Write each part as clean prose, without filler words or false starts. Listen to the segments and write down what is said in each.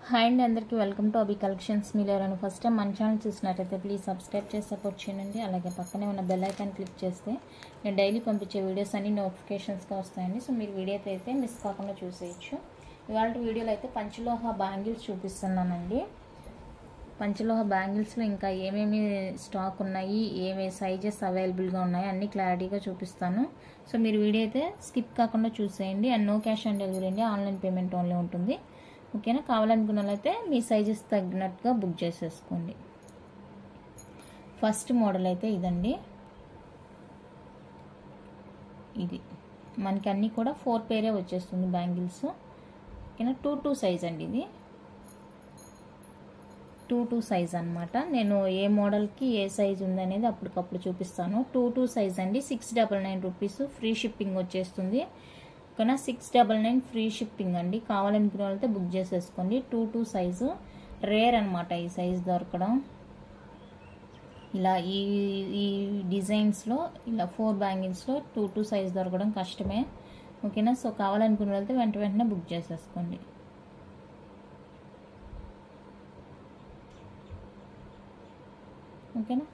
Hi అండి, అందరికీ welcome to Abhi collections. మీరు ఎవరైనా ఫస్ట్ టైం మన ఛానల్ చూసినట్టయితే ప్లీజ్ సబ్స్క్రైబ్ చేసి సపోర్ట్ చేయండి. అలాగే పక్కనే ఉన్న బెల్ ఐకాన్ క్లిక్ చేస్తే నేను డైలీ పంపించే వీడియోస్ అన్ని నోటిఫికేషన్స్గా వస్తాయండి. సో మీరు వీడియో అయితే మిస్ కాకుండా చూసేయచ్చు. ఇవాళ వీడియోలో అయితే పంచలోహ బ్యాంగిల్స్ చూపిస్తున్నానండి. పంచలోహ బ్యాంగిల్స్లో ఇంకా ఏమేమి స్టాక్ ఉన్నాయి, ఏమేమి సైజెస్ అవైలబుల్గా ఉన్నాయి అన్నీ క్లారిటీగా చూపిస్తాను. సో మీరు వీడియో అయితే స్కిప్ కాకుండా చూసేయండి. And no cash on delivery అండి, ఆన్లైన్ పేమెంట్ ఓన్లీ ఉంటుంది. ఓకేనా, కావాలనుకున్న వాళ్ళైతే మీ సైజెస్ తగ్గినట్టుగా బుక్ చేసేసుకోండి. ఫస్ట్ మోడల్ అయితే ఇదండి. ఇది మనకి అన్నీ కూడా 4 పేరే వచ్చేస్తుంది బ్యాంగిల్స్. ఓకేనా, 2 సైజ్ అండి. ఇది 2 సైజ్ అనమాట. నేను ఏ మోడల్కి ఏ సైజ్ ఉందనేది అప్పటికప్పుడు చూపిస్తాను. 2 సైజ్ అండి. 699 రూపీస్ ఫ్రీ షిప్పింగ్ వచ్చేస్తుంది. ఓకేనా, 699 ఫ్రీ షిప్పింగ్ అండి. కావాలనుకునే వాళ్ళతో బుక్ చేసేసుకోండి. 2 సైజు రేర్ అనమాట ఈ సైజ్ దొరకడం. ఇలా ఈ డిజైన్స్లో ఇలా 4 బ్యాంగిల్స్లో 2 సైజ్ దొరకడం కష్టమే. ఓకేనా, సో కావాలనుకునే వాళ్ళతో వెంటనే బుక్ చేసేసుకోండి. ఓకేనా,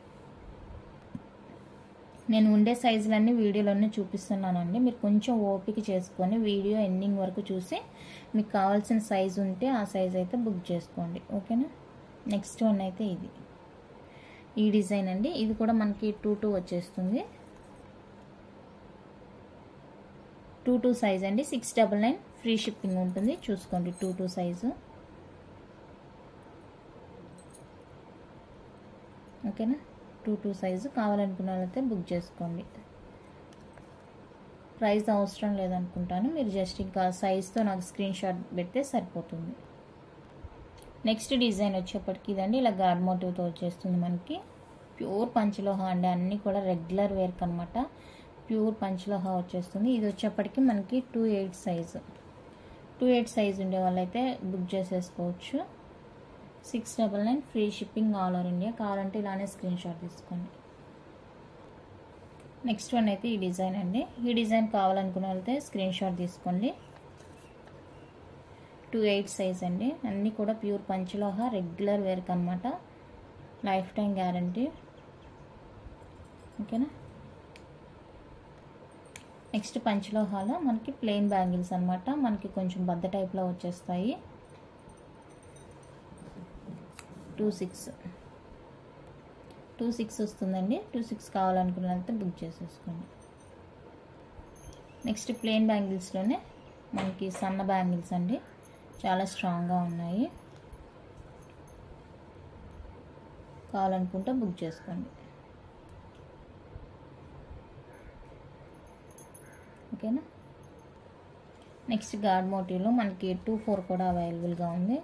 నేను ఉండే సైజులన్నీ వీడియోలోనే చూపిస్తున్నానండి. మీరు కొంచెం ఓపిక చేసుకొని వీడియో ఎండింగ్ వరకు చూసి మీకు కావాల్సిన సైజు ఉంటే ఆ సైజ్ అయితే బుక్ చేసుకోండి. ఓకేనా, నెక్స్ట్ వన్ అయితే ఇది ఈ డిజైన్ అండి. ఇది కూడా మనకి 2 వచ్చేస్తుంది. 2 సైజ్ అండి. 699 ఫ్రీ షిప్పింగ్ ఉంటుంది. చూసుకోండి 2 సైజు. ఓకేనా, 2 సైజు కావాలనుకున్న వాళ్ళైతే బుక్ చేసుకోండి. ప్రైస్ అవసరం లేదనుకుంటాను. మీరు జస్ట్ ఇంకా సైజ్తో నాకు స్క్రీన్ షాట్ పెడితే సరిపోతుంది. నెక్స్ట్ డిజైన్ వచ్చేప్పటికి ఇదండి. ఇలా గాడ్ మోటివ్తో వచ్చేస్తుంది మనకి. ప్యూర్ పంచలోహ అండి. అన్నీ కూడా రెగ్యులర్ వేర్క్ అనమాట. ప్యూర్ పంచలోహ వచ్చేస్తుంది. ఇది వచ్చేప్పటికి మనకి 28 సైజు. 28 సైజు ఉండే వాళ్ళైతే బుక్ చేసేసుకోవచ్చు. 699 free shipping all over India. కావాలంటే ఇలానే స్క్రీన్ షాట్ తీసుకోండి. నెక్స్ట్ వన్ అయితే ఈ డిజైన్ అండి. ఈ డిజైన్ కావాలనుకున్న వాళ్ళైతే స్క్రీన్ షాట్ తీసుకోండి. 28 సైజ్ అండి. అన్నీ కూడా ప్యూర్ పంచలోహ రెగ్యులర్ వేర్క్ అనమాట. Life time guarantee. ఓకేనా, నెక్స్ట్ పంచలోహాలో మనకి ప్లెయిన్ బ్యాంగిల్స్ అనమాట. మనకి కొంచెం బద్ద టైప్లో వచ్చేస్తాయి. 26 వస్తుందండి. 26 కావాలనుకున్నంత బుక్ చేసేసుకోండి. నెక్స్ట్ ప్లెయిన్ బ్యాంగిల్స్లోనే మనకి సన్న బ్యాంగిల్స్ అండి. చాలా స్ట్రాంగ్గా ఉన్నాయి. కావాలనుకుంటే బుక్ చేసుకోండి. ఓకేనా, నెక్స్ట్ గాడ్ మోటివ్లో మనకి 24 కూడా అవైలబుల్గా ఉంది.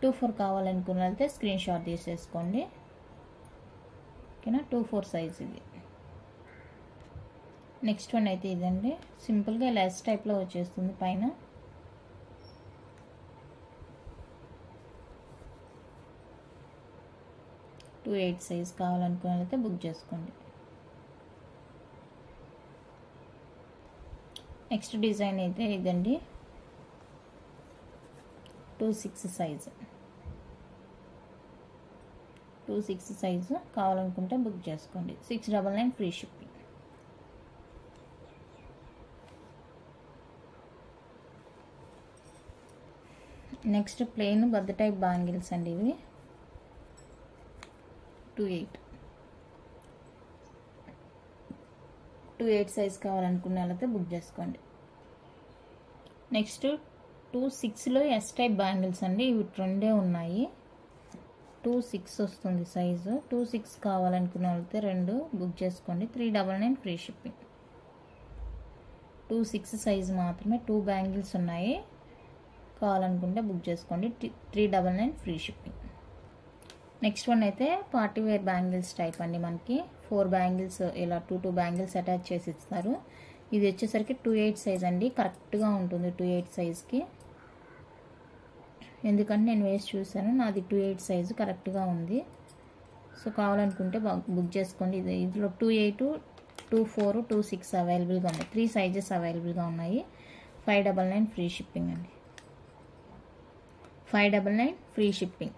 24 కావాలనుకున్న వెళ్తే స్క్రీన్ షాట్ తీసేసుకోండి. ఓకేనా, 24 సైజ్ ఇది. నెక్స్ట్ వన్ అయితే ఇదండి. సింపుల్గా లెస్ టైప్లో వచ్చేస్తుంది పైన. టూ 8 సైజ్ కావాలనుకున్న వెళ్తే బుక్ చేసుకోండి. నెక్స్ట్ డిజైన్ అయితే ఇదండి. 26 సైజు. 26 సైజు కావాలనుకుంటే బుక్ చేసుకోండి. 699 ఫ్రీ షిప్పింగ్. నెక్స్ట్ ప్లెయిన్ బద్ద టైప్ బ్యాంగిల్స్ అండి. ఇవి 28 సైజ్ కావాలనుకున్న వాళ్ళైతే బుక్ చేసుకోండి. నెక్స్ట్ 26లో ఎస్ టైప్ బ్యాంగిల్స్ అండి. ఇవి 2 ఉన్నాయి. 26 వస్తుంది సైజు. 26 కావాలనుకున్న వాళ్ళైతే 2 బుక్ చేసుకోండి. 399 ఫ్రీ షిప్పింగ్. 26 సైజు మాత్రమే. 2 బ్యాంగిల్స్ ఉన్నాయి. కావాలనుకుంటే బుక్ చేసుకోండి. 399 ఫ్రీ షిప్పింగ్. నెక్స్ట్ వన్ అయితే పార్టీ వేర్ బ్యాంగిల్స్ టైప్ అండి. మనకి 4 బ్యాంగిల్స్ ఇలా 2 బ్యాంగిల్స్ అటాచ్ చేసి ఇస్తారు. ఇది వచ్చేసరికి 28 సైజ్ అండి. కరెక్ట్గా ఉంటుంది 28 సైజ్కి. ఎందుకంటే నేను వేసి చూసాను, నాది 28 సైజు కరెక్ట్గా ఉంది. సో కావాలనుకుంటే బుక్ చేసుకోండి. ఇందులో 28, 24, 26 అవైలబుల్గా ఉన్నాయి. 3 సైజెస్ అవైలబుల్గా ఉన్నాయి. 599 ఫ్రీ షిప్పింగ్ అండి. 599 ఫ్రీ షిప్పింగ్.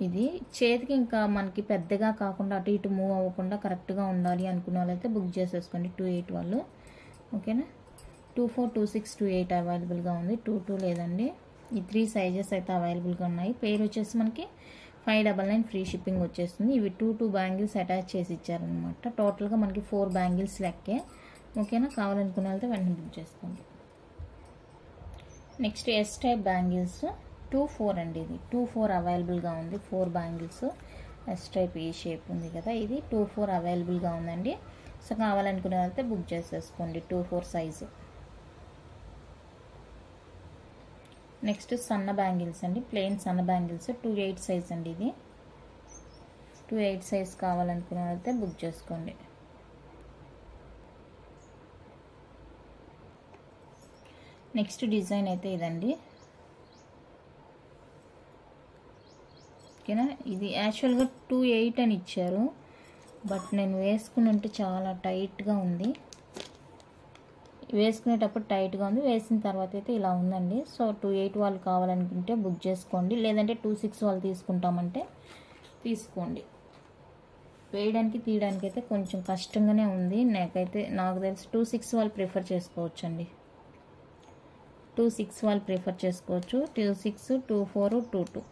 ఇది చేతికి ఇంకా మనకి పెద్దగా కాకుండా అటు ఇటు మూవ్ అవ్వకుండా కరెక్ట్గా ఉండాలి అనుకున్న వాళ్ళైతే బుక్ చేసేసుకోండి. 28 వాళ్ళు. ఓకేనా. 24, 26, 28 అవైలబుల్గా ఉంది. 22 లేదండి. ఈ 3 సైజెస్ అయితే అవైలబుల్గా ఉన్నాయి. పేరు వచ్చేసి మనకి 599 ఫ్రీ షిప్పింగ్ వచ్చేస్తుంది. ఇవి 2 బ్యాంగిల్స్ అటాచ్ చేసి ఇచ్చారనమాట. టోటల్గా మనకి 4 బ్యాంగిల్స్ లెక్కే. ఓకేనా. కావాలనుకున్న వాళ్ళతో వెంటనే బుక్ చేసుకోండి. నెక్స్ట్ ఎస్ టైప్ బ్యాంగిల్స్ 24 అండి. ఇది 24 అవైలబుల్గా ఉంది. 4 బ్యాంగిల్స్ ఎస్ టైప్ ఈ షేప్ ఉంది కదా, ఇది 24 అవైలబుల్గా ఉందండి. సో కావాలనుకునే వాళ్ళతో బుక్ చేసేసుకోండి. 24 సైజు. నెక్స్ట్ సన్న బ్యాంగిల్స్ అండి, ప్లెయిన్ సన్న బ్యాంగిల్స్ 28 సైజ్ అండి. ఇది 28 సైజ్ కావాలనుకునే వాళ్ళతో బుక్ చేసుకోండి. నెక్స్ట్ డిజైన్ అయితే ఇదండి. ఓకేనా. ఇది యాక్చువల్గా 28 అని ఇచ్చారు, బట్ నేను వేసుకుని ఉంటే చాలా టైట్గా ఉంది. వేసుకునేటప్పుడు టైట్గా ఉంది, వేసిన తర్వాత అయితే ఇలా ఉందండి. సో 28 వాళ్ళు కావాలనుకుంటే బుక్ చేసుకోండి, లేదంటే 26 వాళ్ళు తీసుకుంటామంటే తీసుకోండి. వేయడానికి తీయడానికి అయితే కొంచెం కష్టంగానే ఉంది. నాకు తెలిసి 26 వాళ్ళు ప్రిఫర్ చేసుకోవచ్చండి. 26 వాళ్ళు ప్రిఫర్ చేసుకోవచ్చు. 26, 24, 22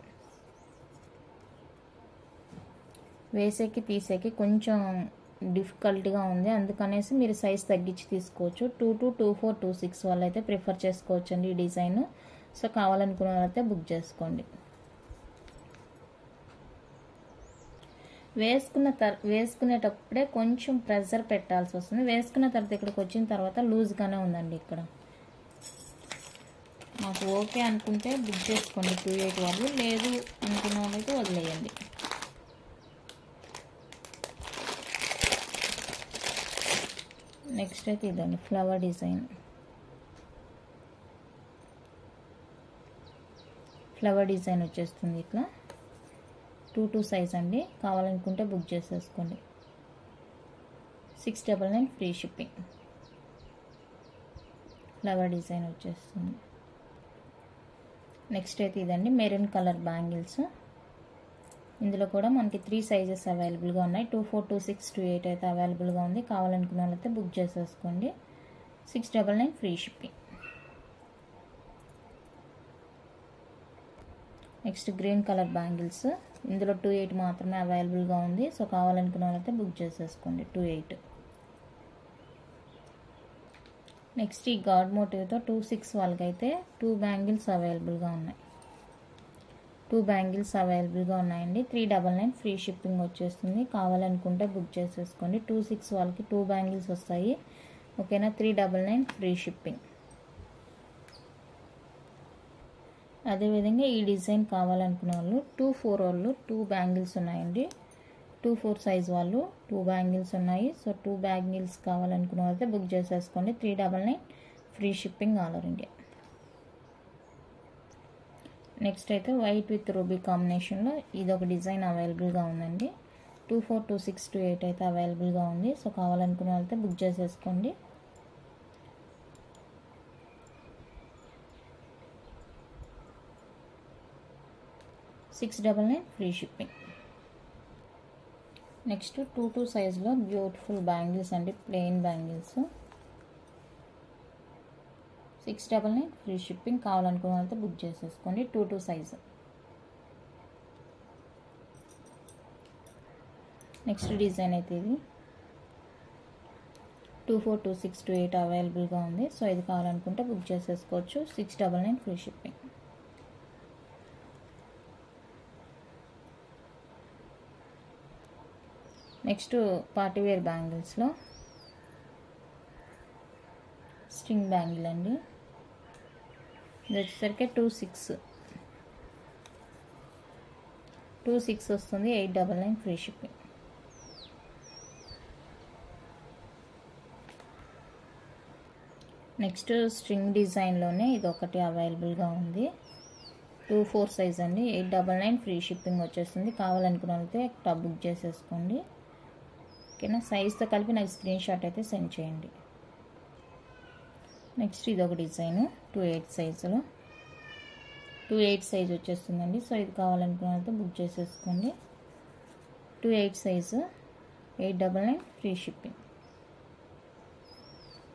వేసేకి తీసేకి కొంచెం డిఫికల్ట్గా ఉంది, అందుకనేసి మీరు సైజ్ తగ్గించి తీసుకోవచ్చు. 22, 24, 26 వాళ్ళు అయితే ప్రిఫర్ చేసుకోవచ్చు అండి ఈ డిజైన్. సో కావాలనుకున్న వాళ్ళైతే బుక్ చేసుకోండి. వేసుకునేటప్పుడే కొంచెం ప్రెషర్ పెట్టాల్సి వస్తుంది. వేసుకున్న తర్వాత ఇక్కడికి వచ్చిన తర్వాత లూజ్గానే ఉందండి. ఇక్కడ మాకు ఓకే అనుకుంటే బుక్ చేసుకోండి 28 వాళ్ళు, లేదు అనుకున్న వాళ్ళైతే వదిలేయండి. నెక్స్ట్ అయితే ఇదండి ఫ్లవర్ డిజైన్. ఫ్లవర్ డిజైన్ వచ్చేస్తుంది ఇట్లా. 22 సైజ్ అండి. కావాలనుకుంటే బుక్ చేసేసుకోండి. 699 ఫ్రీ షిప్పింగ్. ఫ్లవర్ డిజైన్ వచ్చేస్తుంది. నెక్స్ట్ అయితే ఇదండి మెరూన్ కలర్ బ్యాంగిల్స్. ఇందులో కూడా మనకి 3 సైజెస్ అవైలబుల్గా ఉన్నాయి. 24, 26, 28 అయితే అవైలబుల్గా ఉంది. కావాలనుకున్న వాళ్ళైతే బుక్ చేసేసుకోండి. 699 free shipping. Next green colour bangles. ఇందులో 28 మాత్రమే అవైలబుల్గా ఉంది. సో కావాలనుకున్న వాళ్ళైతే బుక్ చేసేసుకోండి. 28. నెక్స్ట్ ఈ గాడ్ మోటివ్తో 26 వాళ్ళకైతే 2 బ్యాంగిల్స్ అవైలబుల్గా ఉన్నాయి. 2 బ్యాంగిల్స్ అవైలబుల్గా ఉన్నాయండి. 399 ఫ్రీ షిప్పింగ్ వచ్చేస్తుంది. కావాలనుకుంటే బుక్ చేసేసుకోండి. 26 వాళ్ళకి 2 బ్యాంగిల్స్ వస్తాయి. ఓకేనా. 399 ఫ్రీ షిప్పింగ్. అదేవిధంగా ఈ డిజైన్ కావాలనుకున్న వాళ్ళు 24 వాళ్ళు 2 బ్యాంగిల్స్ ఉన్నాయండి. 24 సైజ్ వాళ్ళు 2 బ్యాంగిల్స్ ఉన్నాయి. సో 2 బ్యాంగిల్స్ కావాలనుకున్న వాళ్ళైతే బుక్ చేసేసుకోండి. 399 free shipping all over India. Next అయితే వైట్ విత్ రూబీ కాంబినేషన్లో ఇదొక డిజైన్ అవైలబుల్గా ఉందండి. 24, 26, 28 అయితే అవైలబుల్గా ఉంది. సో కావాలనుకున్న వాళ్ళైతే బుక్ చేసేసుకోండి. $699 ఫ్రీ షిప్పింగ్. నెక్స్ట్ 22 సైజ్లో బ్యూటిఫుల్ బ్యాంగిల్స్ అండి, ప్లెయిన్ బ్యాంగిల్స్. 699 free shipping. కావాలనుకున్న వాళ్ళతో బుక్ చేసేసుకోండి. 22 సైజు. నెక్స్ట్ డిజైన్ అయితే ఇది 24, 26, 28 అవైలబుల్గా ఉంది. సో ఇది కావాలనుకుంటే బుక్ చేసేసుకోవచ్చు. 699 ఫ్రీ షిప్పింగ్. నెక్స్ట్ పార్టీవేర్ బ్యాంగిల్స్లో స్ట్రింగ్ బ్యాంగిల్ అండి. ఇది వచ్చేసరికి 26 వస్తుంది. 899 ఫ్రీ షిప్పింగ్. నెక్స్ట్ స్ట్రింగ్ డిజైన్లోనే ఇది ఒకటి అవైలబుల్గా ఉంది. 24 సైజ్ అండి. 899 ఫ్రీ షిప్పింగ్ వచ్చేస్తుంది. కావాలనుకున్న వాళ్ళైతే బుక్ చేసేసుకోండి. ఓకేనా. సైజ్తో కలిపి నాకు స్క్రీన్ షాట్ అయితే సెండ్ చేయండి. నెక్స్ట్ ఇది ఒక డిజైన్ 28 సైజులో 2/8 సైజ్ వచ్చేస్తుందండి. సో ఇది కావాలనుకున్నట్టు బుక్ చేసేసుకోండి. 2/8 సైజు 899 ఫ్రీ షిప్పింగ్.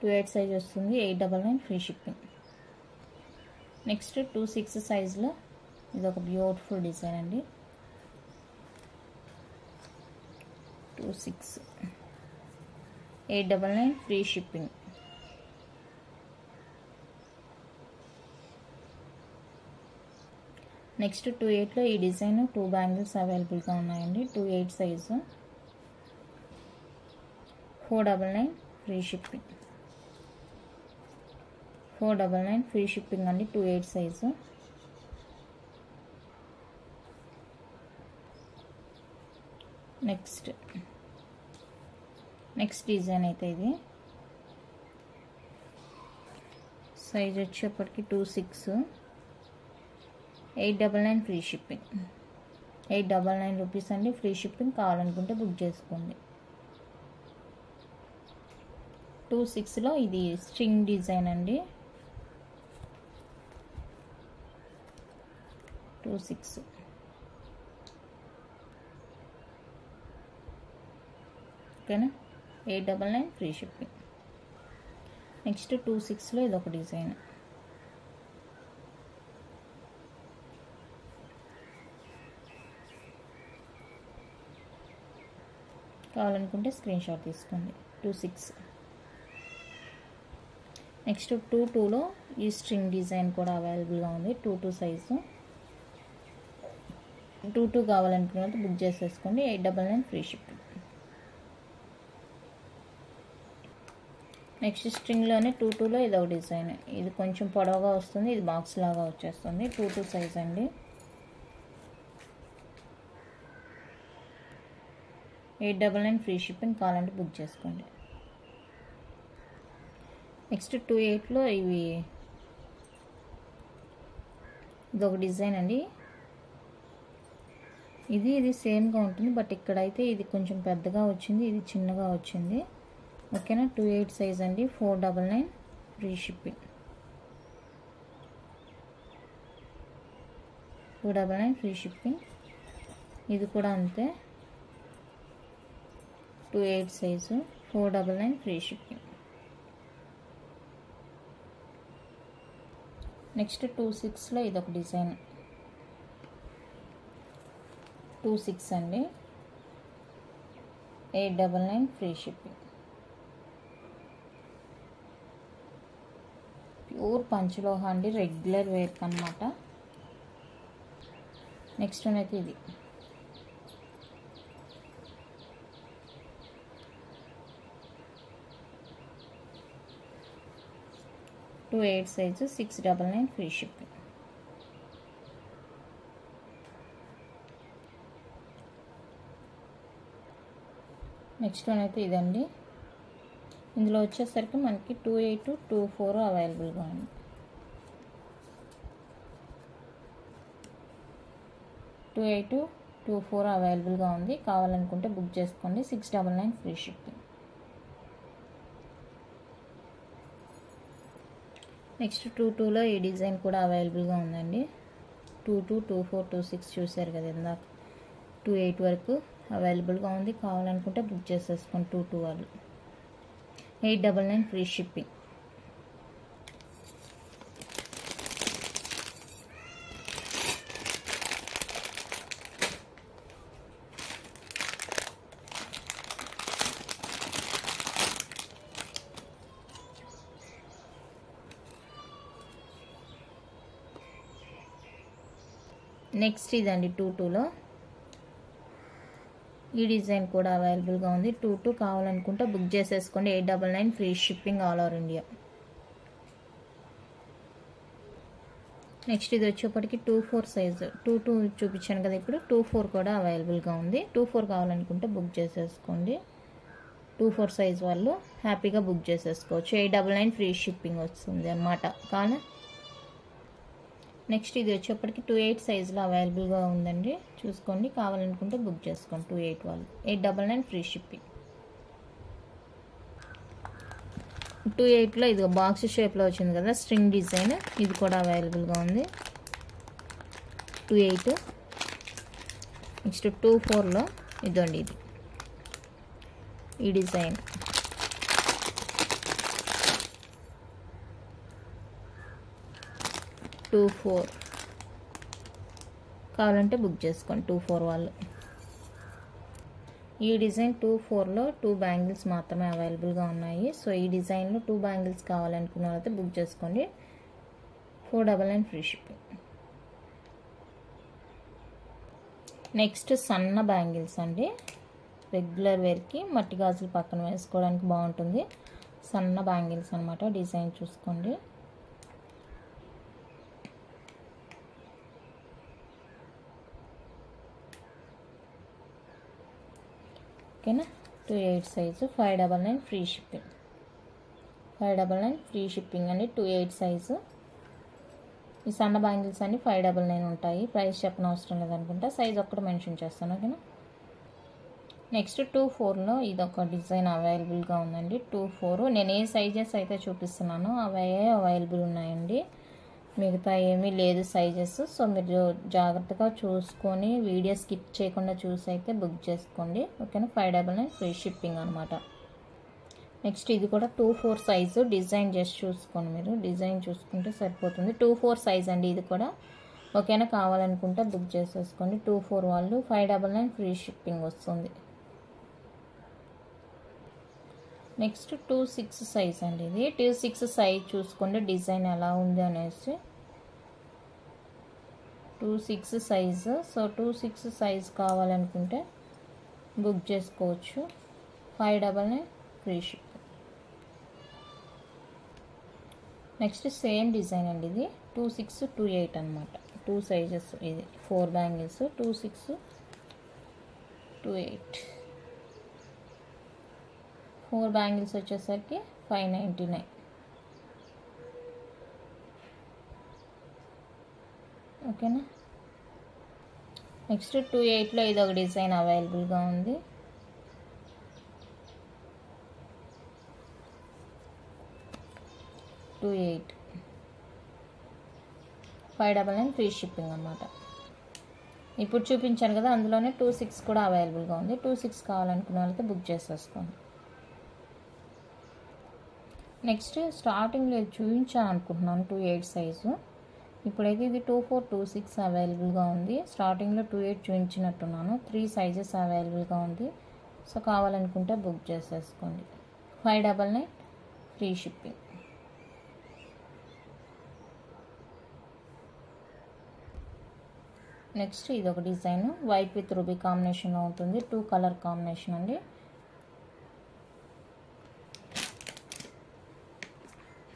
2/8 సైజ్ వస్తుంది, 899 ఫ్రీ షిప్పింగ్. నెక్స్ట్ 2/6 సైజులో ఇది ఒక బ్యూటిఫుల్ డిజైన్ అండి. 2/6 899 ఫ్రీ షిప్పింగ్. నెక్స్ట్ 2/8లో ఈ డిజైన్ 2 బ్యాంగిల్స్ అవైలబుల్గా ఉన్నాయండి. 2/8 size 499 free shipping. 499 free shipping అండి. 2/8 సైజు. నెక్స్ట్ డిజైన్ అయితే ఇది సైజ్ వచ్చేప్పటికి 2/6 899 ఫ్రీ షిప్పింగ్. 899 రూపీస్ అండి ఫ్రీ షిప్పింగ్. కావాలనుకుంటే బుక్ చేసుకోండి. 2/6లో ఇది స్ట్రింగ్ డిజైన్ అండి. 2/6 ఓకేనా. 899 ఫ్రీ షిప్పింగ్. నెక్స్ట్ 2/6లో ఇది ఒక డిజైన్. కావాలనుకుంటే స్క్రీన్ షాట్ తీసుకోండి. 2/6. నెక్స్ట్ 2/2లో ఈ స్ట్రింగ్ డిజైన్ కూడా అవైలబుల్గా ఉంది. 2/2 సైజు. 2/2 కావాలనుకున్నట్టు బుక్ చేసేసుకోండి. 899 ఫ్రీ షిప్పింగ్. నెక్స్ట్ స్ట్రింగ్లోనే 2/2లో ఇది ఒక డిజైన్. ఇది కొంచెం పొడవుగా వస్తుంది, ఇది బాక్స్ లాగా వచ్చేస్తుంది. 2/2 సైజ్ అండి. 899 ఫ్రీ షిప్పింగ్. కావాలంటే బుక్ చేసుకోండి. నెక్స్ట్ 2/8లో ఇది ఒక డిజైన్ అండి. ఇది సేమ్గా ఉంటుంది, బట్ ఇక్కడైతే ఇది కొంచెం పెద్దగా వచ్చింది, ఇది చిన్నగా వచ్చింది. ఓకేనా. 2/8 సైజ్ అండి. 499 ఫ్రీ షిప్పింగ్. 499 free shipping. ఇది కూడా అంతే. 2/8 సైజు 499 ఫ్రీ షిప్పింగ్. నెక్స్ట్ 2/6లో ఇది ఒక డిజైన్. 2/6 అండి. 899 ఫ్రీ షిప్పింగ్. ప్యూర్ పంచలోహ అండి, రెగ్యులర్ వేర్ అన్నమాట. నెక్స్ట్ అయితే ఇది 2/8 size 699 free shipping. Next one అయితే ఇదండి. ఇందులో వచ్చేసరికి మనకి 2/8 2/4 అవైలబుల్గా ఉంది. 2/8 2/4 అవైలబుల్గా ఉంది. కావాలనుకుంటే బుక్ చేసుకోండి. 699 ఫ్రీ షిప్పింగ్. నెక్స్ట్ 2/2లో ఈ డిజైన్ కూడా అవైలబుల్గా ఉందండి. 2/2 2/4 2/6 చూసారు కదా ఇందాక. 2/8 వరకు అవైలబుల్గా ఉంది. కావాలనుకుంటే బుక్ చేసేసుకోండి. 2/2 వాళ్ళు. 899 ఫ్రీ షిప్పింగ్. నెక్స్ట్ ఇదండి 2/2లో ఈ డిజైన్ కూడా అవైలబుల్గా ఉంది. 2/2 కావాలనుకుంటే బుక్ చేసేసుకోండి. 899 free shipping all over India. Next ఇది వచ్చేప్పటికి 2/4 సైజు. 2/2 చూపించాను కదా ఇప్పుడు. 2/4 కూడా అవైలబుల్గా ఉంది. 2/4 కావాలనుకుంటే బుక్ చేసేసుకోండి. 2/4 సైజ్ వాళ్ళు హ్యాపీగా బుక్ చేసేసుకోవచ్చు. 899 ఫ్రీ షిప్పింగ్ వస్తుంది అన్నమాట. కావాలా. నెక్స్ట్ ఇది వచ్చేప్పటికి 2/8 సైజులో అవైలబుల్గా ఉందండి. చూసుకోండి. కావాలనుకుంటే బుక్ చేసుకోండి. 2/8 వాళ్ళు. 899 ఫ్రీ షిప్పింగ్. 2/8లో ఇది బాక్స్ షేప్లో వచ్చింది కదా స్ట్రింగ్ డిజైన్. ఇది కూడా అవైలబుల్గా ఉంది. 2/8. నెక్స్ట్ 2/4లో ఇదండి, ఇది ఈ డిజైన్. టూ ఫోర్ కావాలంటే బుక్ చేసుకోండి 2/4 వాళ్ళు. ఈ డిజైన్ 2/4లో 2 బ్యాంగిల్స్ మాత్రమే అవైలబుల్గా ఉన్నాయి. సో ఈ డిజైన్లో 2 బ్యాంగిల్స్ కావాలనుకున్న వాళ్ళైతే బుక్ చేసుకోండి. 499 ఫ్రీ షిప్పింగ్. నెక్స్ట్ సన్న బ్యాంగిల్స్ అండి, రెగ్యులర్ వేర్కి మట్టి గాజులు పక్కన వేసుకోవడానికి బాగుంటుంది. సన్న బ్యాంగిల్స్ అనమాట. డిజైన్ చూసుకోండి. ఓకేనా. 2/8 size, 599 free shipping. 599 free shipping అండి. 2/8 సైజు. ఈ సన్న బ్యాంగిల్స్ అన్ని 599 ఉంటాయి. ప్రైస్ చెప్పనవసరం లేదనుకుంటా, సైజ్ ఒక్కటి మెన్షన్ చేస్తాను. ఓకేనా. నెక్స్ట్ 2/4లో ఇదొక డిజైన్ అవైలబుల్గా ఉందండి. 2/4 నేను ఏ సైజెస్ అయితే చూపిస్తున్నానో అవే అవైలబుల్ ఉన్నాయండి, మిగతా ఏమీ లేదు సైజెస్. సో మీరు జాగ్రత్తగా చూసుకొని వీడియో స్కిప్ చేయకుండా చూసి అయితే బుక్ చేసుకోండి. ఓకేనా. 599 ఫ్రీ షిప్పింగ్ అనమాట. నెక్స్ట్ ఇది కూడా 2/4 సైజు. డిజైన్ జస్ట్ చూసుకోండి, మీరు డిజైన్ చూసుకుంటే సరిపోతుంది. 2/4 సైజ్ అండి ఇది కూడా. ఓకేనా. కావాలనుకుంటే బుక్ చేసేసుకోండి. 2/4 వాళ్ళు 599 ఫ్రీ షిప్పింగ్ వస్తుంది. నెక్స్ట్ 2/6 సైజ్ అండి ఇది. 2/6 సైజ్ చూసుకోండి డిజైన్ ఎలా ఉంది అనేసి. 2/6 సైజు. సో 2/6 సైజ్ కావాలనుకుంటే బుక్ చేసుకోవచ్చు. 599 free ship. Next same design అండి ఇది. 2/6, 2/8 అనమాట. 2 సైజెస్ ఇది. 4 బ్యాంగిల్స్ 2/6, 2/8. 4 బ్యాంగిల్స్ వచ్చేసరికి 599. ఓకేనా. నెక్స్ట్ 2/8లో ఇది ఒక డిజైన్ అవైలబుల్గా ఉంది. $2.8 599 ఫ్రీ షిప్పింగ్ అన్నమాట. ఇప్పుడు చూపించాను కదా అందులోనే 2.6 కూడా అవైలబుల్గా ఉంది. 2.6 కావాలనుకున్న వాళ్ళకి బుక్ చేసేసుకోండి. నెక్స్ట్ స్టార్టింగ్లో చూపించాను అనుకుంటున్నాను 2.8 సైజు. ఇప్పుడైతే ఇది 2.4, 2.6 అవైలబుల్గా ఉంది. స్టార్టింగ్లో 2.8 చూపించినట్టున్నాను. 3 సైజెస్ అవైలబుల్గా ఉంది. సో కావాలనుకుంటే బుక్ చేసేసుకోండి. 599 ఫ్రీ షిప్పింగ్. నెక్స్ట్ ఇది ఒక డిజైన్ వైట్ విత్ రూబీ కాంబినేషన్లో ఉంటుంది. 2 కలర్ కాంబినేషన్ అండి.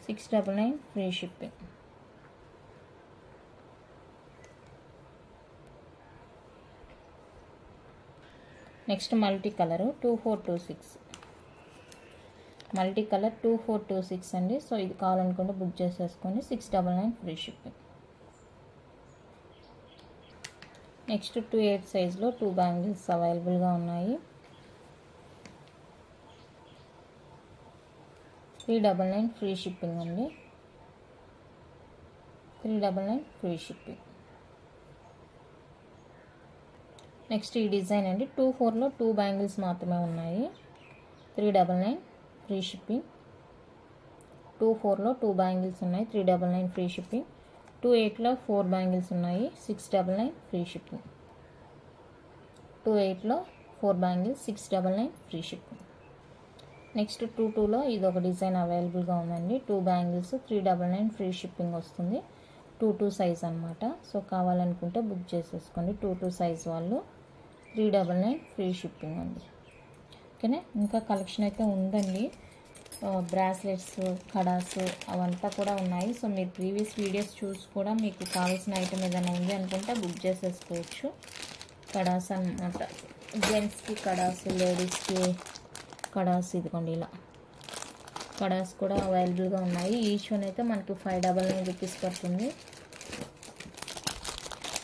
$699 free shipping. Next multi colour 2426 multi colour 2426 అండి. సో ఇది కావాలనుకుంటే బుక్ చేసేసుకోండి. $699 ఫ్రీ షిప్పింగ్. నెక్స్ట్ 2.8 సైజ్లో 2 బ్యాంగిల్స్ అవైలబుల్గా ఉన్నాయి. $399 ఫ్రీ షిప్పింగ్ అండి. $399 ఫ్రీ షిప్పింగ్. నెక్స్ట్ ఈ డిజైన్ అండి. 2.4లో 2 బ్యాంగిల్స్ మాత్రమే ఉన్నాయి. $399 ఫ్రీ షిప్పింగ్. 2.4లో 2 బ్యాంగిల్స్ ఉన్నాయి. $399 ఫ్రీ షిప్పింగ్. 2.8లో 4 బ్యాంగిల్స్ ఉన్నాయి. $699 ఫ్రీ షిప్పింగ్. 2.8లో 4 బ్యాంగిల్స్ $699 ఫ్రీ షిప్పింగ్. నెక్స్ట్ 2.2లో ఇది ఒక డిజైన్ అవైలబుల్గా ఉందండి. 2 బ్యాంగిల్స్ $399 ఫ్రీ షిప్పింగ్ వస్తుంది. 2.2 సైజ్ అనమాట. సో కావాలనుకుంటే బుక్ చేసేసుకోండి. 2.2 సైజ్ వాళ్ళు $399 ఫ్రీ షిప్పింగ్ అండి. ఓకేనా. ఇంకా కలెక్షన్ అయితే ఉందండి. బ్రాస్లెట్స్, కడాస్ అవంతా కూడా ఉన్నాయి. సో మీరు ప్రీవియస్ వీడియోస్ చూసి కూడా మీకు కావాల్సిన ఐటమ్ ఏదైనా ఉంది అనుకుంటే బుక్ చేసేసుకోవచ్చు. కడాస్ అన్నమాట. జెంట్స్కి కడాస్, లేడీస్కి కడాస్. ఇదిగోండి ఇలా కడాస్ కూడా అవైలబుల్గా ఉన్నాయి. ఈచ్ వన్ అయితే మనకి $599 పడుతుంది.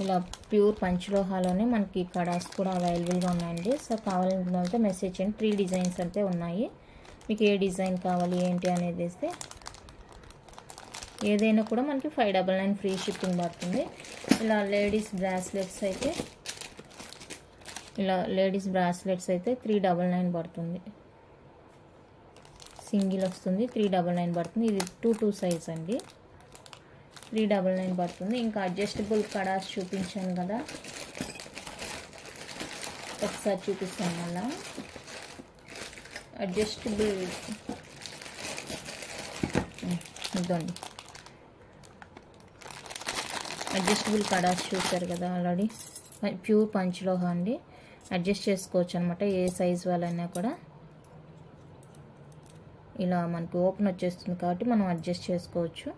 ఇలా ప్యూర్ పంచలోహాలోనే మనకి కడాస్ కూడా అవైలబుల్గా ఉన్నాయండి. సో కావాలనుకున్న అయితే మెసేజ్ చేయండి. 3 డిజైన్స్ అయితే ఉన్నాయి. మీకు ఏ డిజైన్ కావాలి ఏంటి అనేది వేస్తే ఏదైనా కూడా మనకి 599 ఫ్రీ షిప్పింగ్ పడుతుంది. ఇలా లేడీస్ బ్రాస్లెట్స్ అయితే 399 పడుతుంది. సింగిల్ వస్తుంది 399 పడుతుంది. ఇది 2 సైజ్ అండి, 399 పడుతుంది. ఇంకా అడ్జస్టబుల్ కడాస్ చూపించాను కదా, ఒకసారి చూపిస్తాను మళ్ళా. అడ్జస్టబుల్ ఇదండి, అడ్జస్టబుల్ కడాస్ చూసారు కదా ఆల్రెడీ. ప్యూర్ పంచలోహ అండి, అడ్జస్ట్ చేసుకోవచ్చు అనమాట ఏ సైజ్ వాళ్ళైనా కూడా. ఇలా మనకు ఓపెన్ వచ్చేస్తుంది కాబట్టి మనం అడ్జస్ట్ చేసుకోవచ్చు.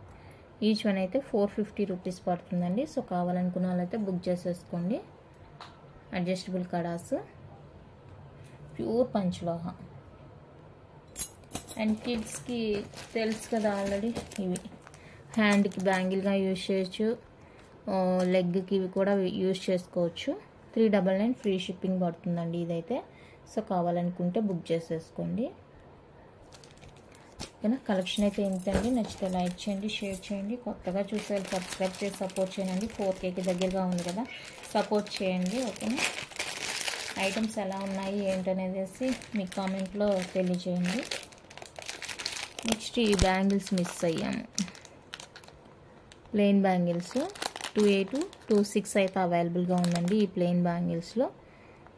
ఈచ్ వన్ అయితే 450 రూపీస్ పడుతుందండి. సో కావాలనుకున్న వాళ్ళైతే బుక్ చేసేసుకోండి. Adjustable kadas, pure panchaloha. And కిడ్స్కి తెలుసు కదా ఆల్రెడీ, ఇవి హ్యాండ్కి బ్యాంగిల్గా యూజ్ చేయొచ్చు, లెగ్కి ఇవి కూడా యూజ్ చేసుకోవచ్చు. 399 ఫ్రీ షిప్పింగ్ పడుతుందండి ఇదైతే. సో కావాలనుకుంటే బుక్ చేసేసుకోండి. ఓకేనా, కలెక్షన్ అయితే ఇంతండి. నచ్చితే లైక్ చేయండి, షేర్ చేయండి. కొత్తగా చూసే సబ్స్క్రైబ్ చేసి సపోర్ట్ చేయండి. 4Kకి దగ్గరగా ఉంది కదా, సపోర్ట్ చేయండి. ఓకేనా, ఐటమ్స్ ఎలా ఉన్నాయి ఏంటనేది మీ కామెంట్లో తెలియజేయండి. నెక్స్ట్ ఈ బ్యాంగిల్స్ మిస్ అయ్యాము, ప్లెయిన్ బ్యాంగిల్స్ 28 to 26 అయితే అవైలబుల్గా ఉందండి ఈ ప్లెయిన్ బ్యాంగిల్స్లో.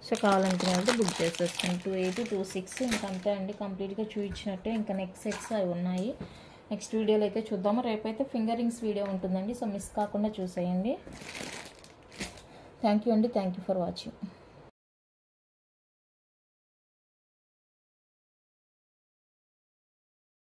సో కావాలనుకునే వాళ్ళు బుక్ చేసేస్తాను. 28 to 26 ఇంకా అంతే అండి, కంప్లీట్గా చూపించినట్టే. ఇంకా నెక్స్ట్ సెట్స్ అవి ఉన్నాయి, నెక్స్ట్ వీడియోలో అయితే చూద్దాము. రేపైతే ఫింగర్ రింగ్స్ వీడియో ఉంటుందండి, సో మిస్ కాకుండా చూసేయండి. థ్యాంక్ యూ అండి, థ్యాంక్ యూ ఫర్ వాచింగ్.